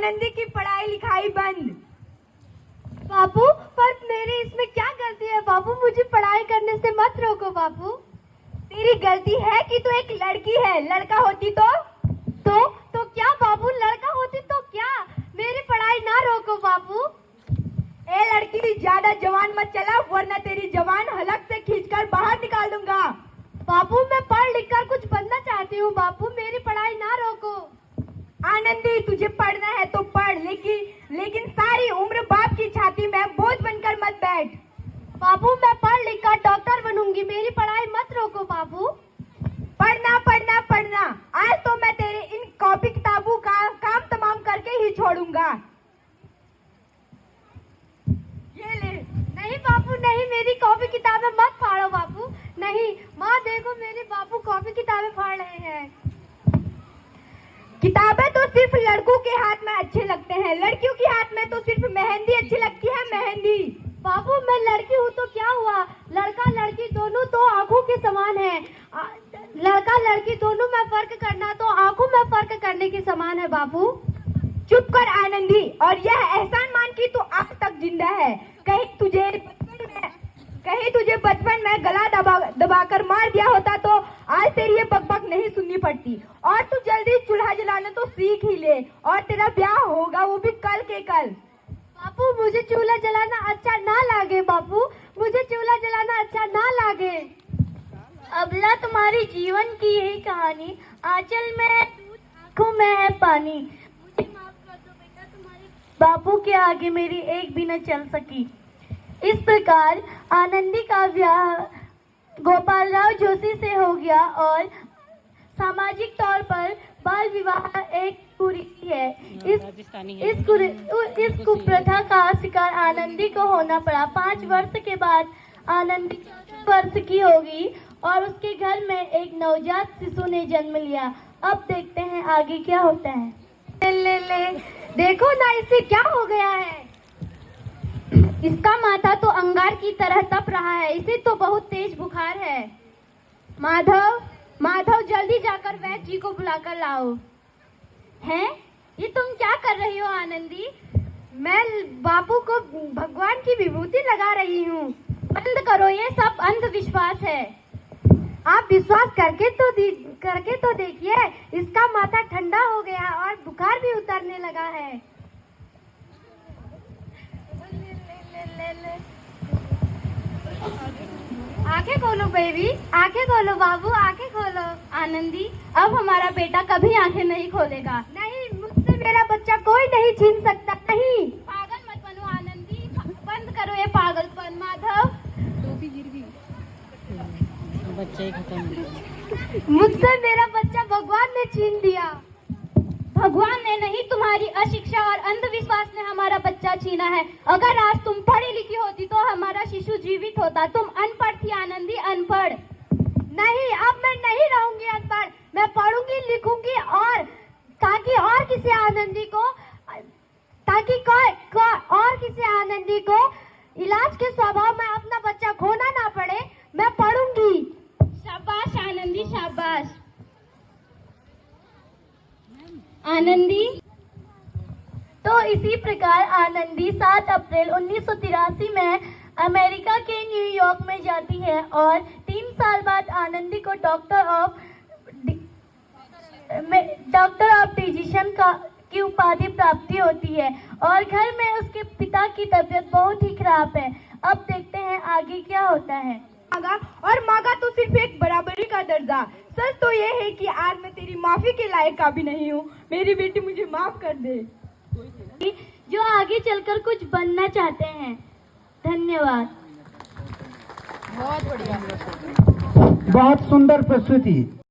आनंदी की पढ़ाई लिखाई बंद। बापू, पर मेरी इसमें क्या गलती है बापू? मुझे पढ़ाई करने से मत रोको बापू। तेरी गलती है कि तू एक लड़की है, लड़का होती तो क्या बाबू? लड़का होती तो क्या? मेरी पढ़ाई ना रोको बाबू। ए लड़की, ज्यादा जवान मत चला वरना तेरी जवान हलक से खींचकर बाहर निकाल दूंगा। बापू, मैं पढ़ लिख कर कुछ बनना चाहती हूँ बापू, मेरी पढ़ाई ना रोको। आनंदी, तुझे पढ़ना है तो पढ़, लेकिन सारी उम्र बाप की छाती में बोझ बनकर मत बैठ। बाबू, मैं पढ़ लिख कर डॉक्टर बनूंगी, मेरी पढ़ाई मत रोको बाबू। पढ़ना पढ़ना पढ़ना, आज तो मैं तेरे इन कॉपी किताबों का काम तमाम करके ही छोड़ूंगा। ये ले। नहीं बापू नहीं, मेरी कॉपी किताबें मत फाड़ो बापू। नहीं माँ, देखो मेरे बापू कॉपी किताबें फाड़ रहे हैं। किताबें तो सिर्फ लड़कों के हाथ में अच्छे लगते हैं, लड़कियों के हाथ में तो सिर्फ मेहंदी अच्छी लगती है, मेहंदी। बाबू, मैं लड़की हूँ तो क्या हुआ? लड़का लड़की दोनों तो आंखों के समान है। लड़का लड़की दोनों में फर्क करना तो आंखों में फर्क करने के समान है बाबू। चुप कर आनंदी, और यह एहसान मान की तू आज तक जिंदा है। कहीं तुझे बचपन में गला दबाकर मार दिया होता तो आज तेरी ये बकबक नहीं सुननी पड़ती। और तू जल्दी चूल्हा जलाना तो सीख ही ले, और तेरा ब्याह होगा वो भी कल के कल। बापू, मुझे चूल्हा जलाना अच्छा ना लागे बापू, मुझे चूल्हा जलाना अच्छा ना लागे। अबला, तुम्हारी जीवन की यही कहानी, आंचल में है दूध, आंखों में है पानी। मुझे माफ कर दो बेटा, तुम्हारे बापू के आगे मेरी एक भी न चल सकी। इस प्रकार आनंदी का ब्याह गोपालराव जोशी से हो गया और सामाजिक तौर पर बाल विवाह एक कुरीति है। इस कुप्रथा का शिकार आनंदी को होना पड़ा। 5 वर्ष के बाद आनंदी 14 वर्ष की होगी और उसके घर में एक नवजात शिशु ने जन्म लिया। अब देखते हैं आगे क्या होता है। ले देखो ना, इसे क्या हो गया है? इसका माथा तो अंगार की तरह तप रहा है, इसे तो बहुत तेज बुखार है। माधव, जल्दी जाकर वैद्य जी को बुलाकर लाओ। हैं? ये तुम क्या कर रही हो आनंदी? मैं बापू को भगवान की विभूति लगा रही हूँ। बंद करो, ये सब अंधविश्वास है। आप विश्वास करके तो देखिए, इसका माथा ठंडा हो गया और बुखार भी उतरने लगा है। आंखें खोलो बेबी, आंखें खोलो बाबू, आंखें खोलो। आनंदी, अब हमारा बेटा कभी आंखें नहीं खोलेगा। नहीं, मुझसे मेरा बच्चा कोई नहीं छीन सकता। नहीं, पागल मत बनो आनंदी, बंद करो ये पागलपन। माधव, बच्चा ही खत्म। मुझसे मेरा बच्चा भगवान ने छीन दिया। भगवान ने नहीं, तुम्हारी अशिक्षा और अंधविश्वास ने हमारा बच्चा छीना है। अगर आज तुम पढ़ी लिखी होती तो हमारा शिशु जीवित होता। तुम अनपढ़ थी आनंदी, अनपढ़। नहीं, अब मैं नहीं रहूंगी अनपढ़, मैं पढ़ूंगी लिखूंगी, और ताकि और किसी आनंदी को इलाज के स्वभाव में अपना बच्चा खोना ना पड़े, मैं पढ़ूंगी। शाबाश आनंदी, शाबाश। आनंदी, तो इसी प्रकार आनंदी 7 अप्रैल 1983 में अमेरिका के न्यूयॉर्क में जाती है और 3 साल बाद आनंदी को डॉक्टर ऑफ फिजिशियन की उपाधि प्राप्ति होती है और घर में उसके पिता की तबीयत बहुत ही खराब है। अब देखते हैं आगे क्या होता है। मांगा तो सिर्फ एक बराबरी का दर्जा। सच तो ये है कि आज मैं तेरी माफी के लायक का भी नहीं हूँ। मेरी बेटी, मुझे माफ कर दे। जो आगे चलकर कुछ बनना चाहते हैं। धन्यवाद। बहुत बढ़िया, बहुत सुंदर प्रस्तुति।